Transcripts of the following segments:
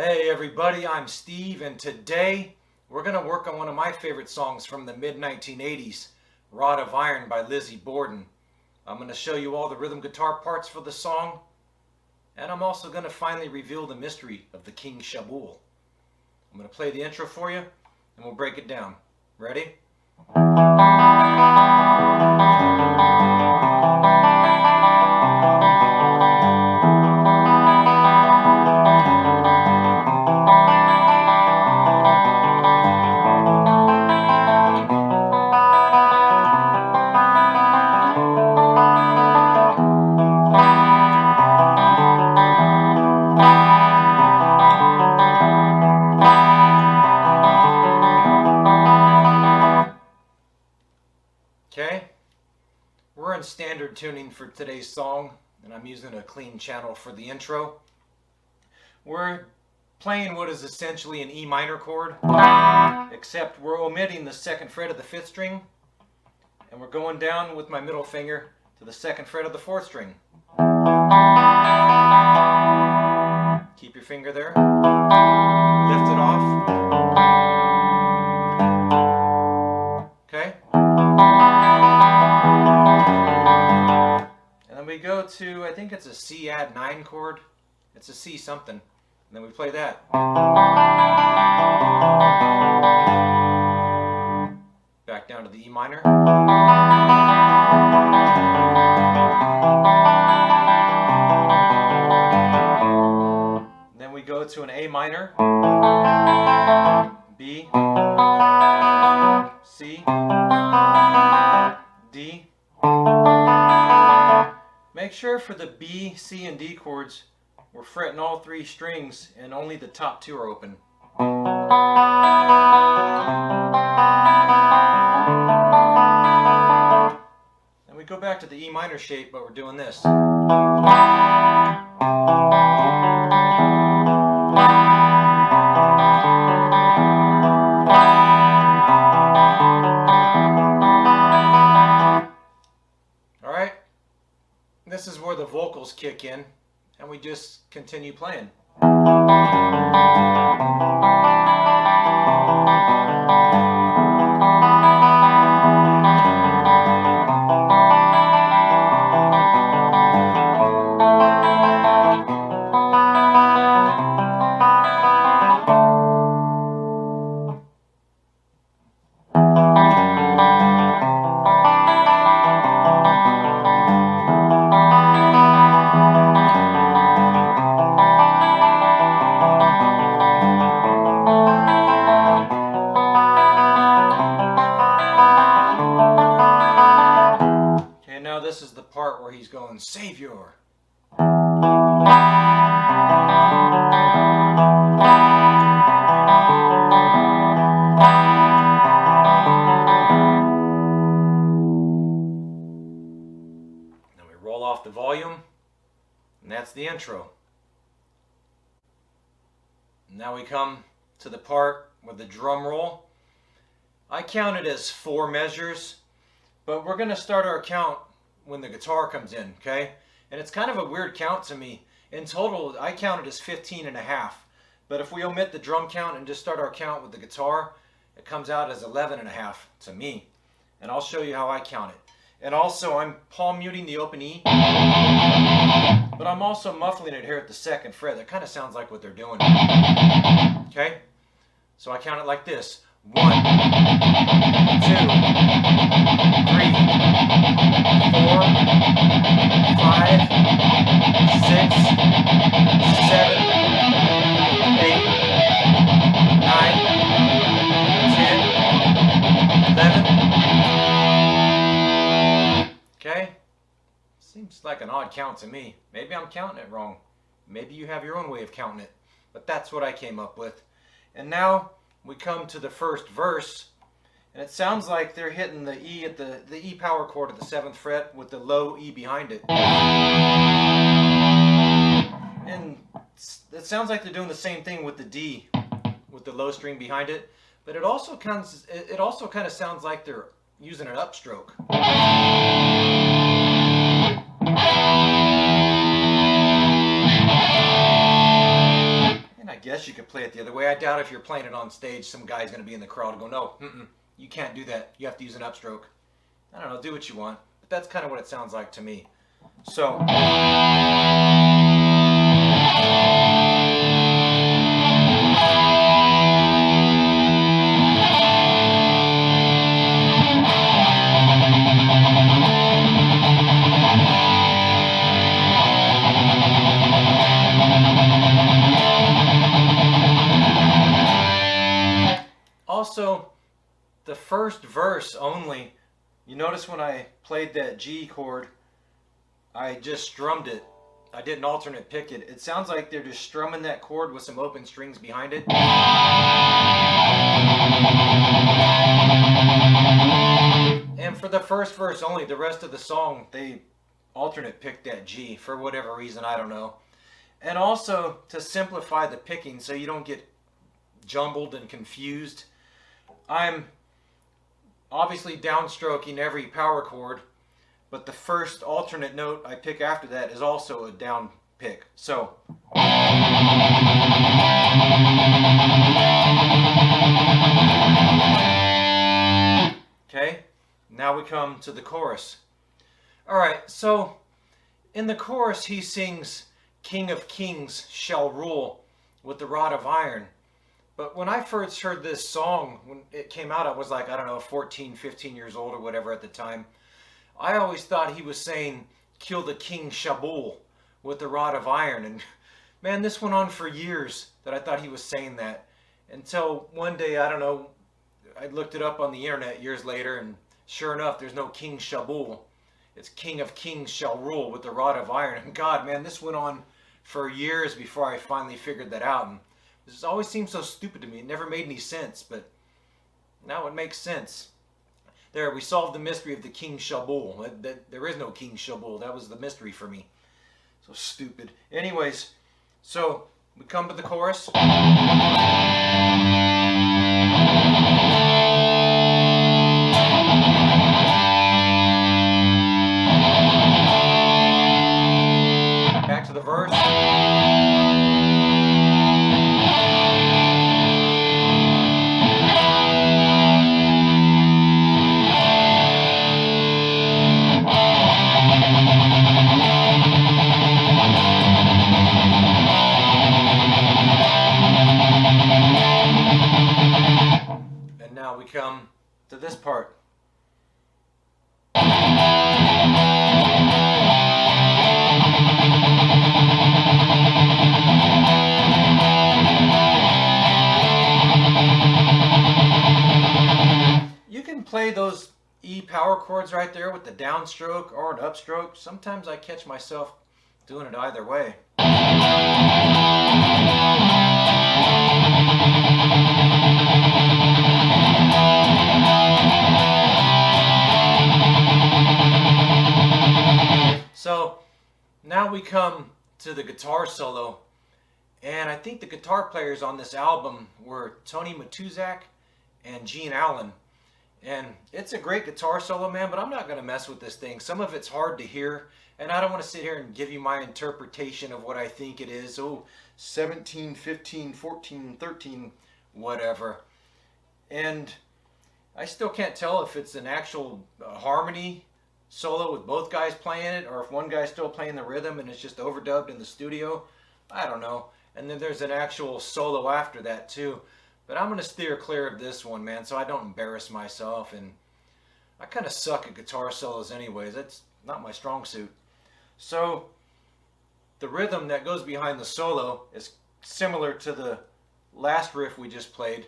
Hey everybody, I'm Steve, and today we're going to work on one of my favorite songs from the mid-1980s, Rod of Iron by Lizzy Borden. I'm going to show you all the rhythm guitar parts for the song, and I'm also going to finally reveal the mystery of the King Shabool. I'm going to play the intro for you, and we'll break it down. Ready? Okay, we're in standard tuning for today's song, and I'm using a clean channel for the intro. We're playing what is essentially an E minor chord, except we're omitting the 2nd fret of the 5th string, and we're going down with my middle finger to the 2nd fret of the 4th string. Keep your finger there, lift it off. Okay? And then we go to, I think it's a C add 9 chord. It's a C something. And then we play that. Back down to the E minor. And then we go to an A minor. B. C. D. Make sure for the B, C, and D chords, we're fretting all 3 strings and only the top 2 are open. Then we go back to the E minor shape, but we're doing this. This is where the vocals kick in, and we just continue playing. This is the part where he's going, Savior. Then we roll off the volume, and that's the intro. Now we come to the part with the drum roll. I count it as 4 measures, but we're going to start our count when the guitar comes in, okay? And it's kind of a weird count to me. In total, I count it as 15.5. But if we omit the drum count and just start our count with the guitar, it comes out as 11.5 to me. And I'll show you how I count it. And also, I'm palm muting the open E, but I'm also muffling it here at the 2nd fret. That kind of sounds like what they're doing. Okay? So I count it like this. 1, 2, 3, 4, 5, 6, 7, 8, 9, 10, 11. Okay? Seems like an odd count to me. Maybe I'm counting it wrong. Maybe you have your own way of counting it. But that's what I came up with. And now we come to the first verse, and it sounds like they're hitting the E at the E power chord at the 7th fret with the low E behind it. And it sounds like they're doing the same thing with the D with the low string behind it, but it also kind of sounds like they're using an upstroke. Unless you could play it the other way. I doubt if you're playing it on stage, some guy's going to be in the crowd and go, no, you can't do that. You have to use an upstroke. I don't know, do what you want. But that's kind of what it sounds like to me. So... Also, the first verse only, you notice when I played that G chord, I just strummed it. I didn't alternate pick it. It sounds like they're just strumming that chord with some open strings behind it. And for the first verse only, the rest of the song, they alternate picked that G for whatever reason, I don't know. And also to simplify the picking so you don't get jumbled and confused, I'm obviously downstroking every power chord, but the first alternate note I pick after that is also a down pick. So, okay, now we come to the chorus. Alright, so in the chorus he sings, "King of Kings shall rule with the rod of iron." But when I first heard this song, when it came out, I was like, I don't know, 14, 15 years old or whatever at the time. I always thought he was saying, "Kill the King Shaboul with the rod of iron." And man, this went on for years that I thought he was saying that. Until one day, I don't know, I looked it up on the internet years later, and sure enough, there's no King Shaboul. It's "King of Kings shall rule with the rod of iron." And God, man, this went on for years before I finally figured that out. And this always seemed so stupid to me. It never made any sense, but now it makes sense. There, we solved the mystery of the King Shaboul. There is no King Shaboul. That was the mystery for me. So stupid. Anyways, so we come to the chorus. Back to the verse. And now we come to this part. You can play those E power chords right there with the downstroke or an upstroke. Sometimes I catch myself doing it either way. So now we come to the guitar solo, and I think the guitar players on this album were Tony Matuzak and Gene Allen. And it's a great guitar solo, man, but I'm not going to mess with this thing. Some of it's hard to hear, and I don't want to sit here and give you my interpretation of what I think it is. Oh, 17, 15, 14, 13, whatever. And I still can't tell if it's an actual harmony solo with both guys playing it, or if one guy's still playing the rhythm and it's just overdubbed in the studio. I don't know. And then there's an actual solo after that too. But I'm going to steer clear of this one, man, so I don't embarrass myself. And I kind of suck at guitar solos anyways. That's not my strong suit. So the rhythm that goes behind the solo is similar to the last riff we just played.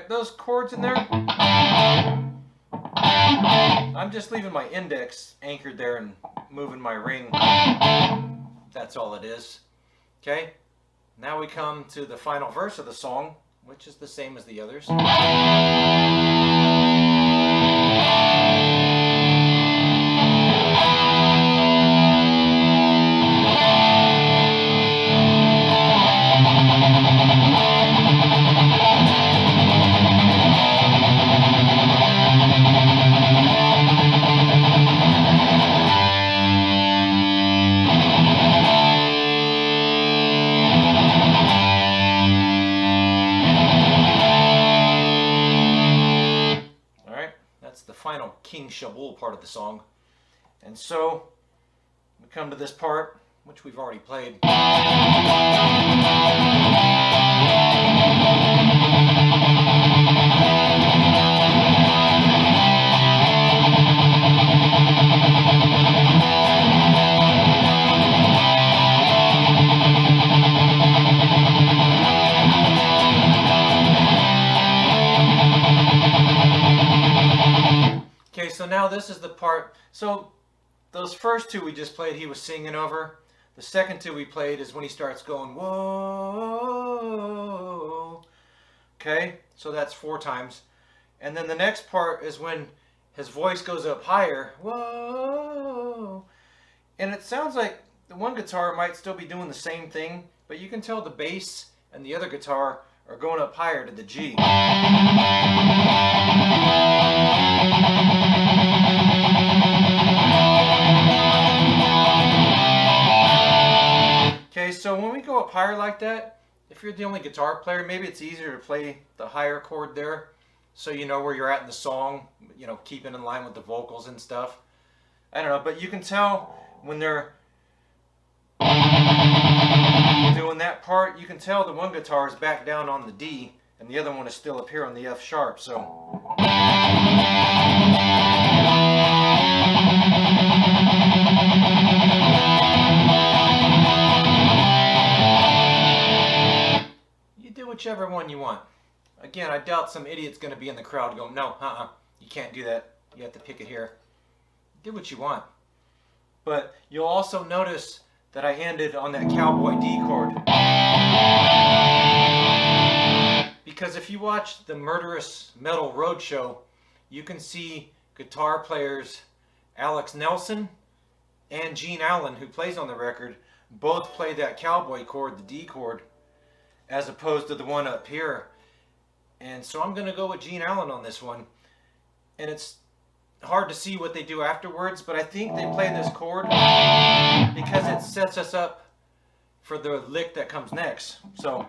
Those chords in there. I I'm just leaving my index anchored there and moving my ring. That's all it is. Okay, now we come to the final verse of the song, which is the same as the others. The final KingVZap part of the song. And so we come to this part, which we've already played. Okay, so now this is the part. So those first two we just played, he was singing over. The second two we played is when he starts going, whoa. Okay, so that's 4 times. And then the next part is when his voice goes up higher, whoa. And it sounds like the one guitar might still be doing the same thing, but you can tell the bass and the other guitar are going up higher to the G. Okay, so when we go up higher like that, if you're the only guitar player, maybe it's easier to play the higher chord there, so you know where you're at in the song, you know, keeping in line with the vocals and stuff. I don't know, but you can tell when they're doing that part, you can tell the one guitar is back down on the D, and the other one is still up here on the F sharp, so. You do whichever one you want. Again, I doubt some idiot's going to be in the crowd going, no, you can't do that. You have to pick it here. Do what you want. But you'll also notice that I ended on that cowboy D chord. Because if you watch the Murderous Metal Roadshow, you can see guitar players Alex Nelson and Gene Allen, who plays on the record, both play that cowboy chord, the D chord, as opposed to the one up here. And so I'm going to go with Gene Allen on this one. And it's hard to see what they do afterwards, but I think they play this chord because it sets us up for the lick that comes next. So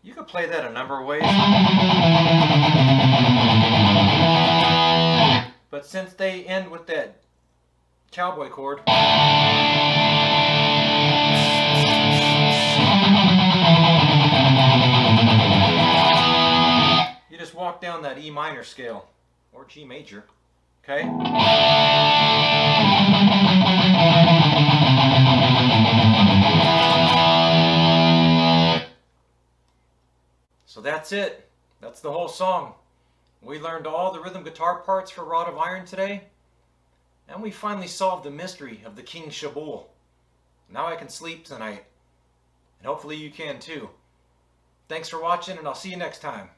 you could play that a number of ways, but since they end with that cowboy chord, you just walk down that E minor scale or G major, okay? So that's it. That's the whole song. We learned all the rhythm guitar parts for Rod of Iron today. And we finally solved the mystery of the KingVZap. Now I can sleep tonight. And hopefully you can too. Thanks for watching, and I'll see you next time.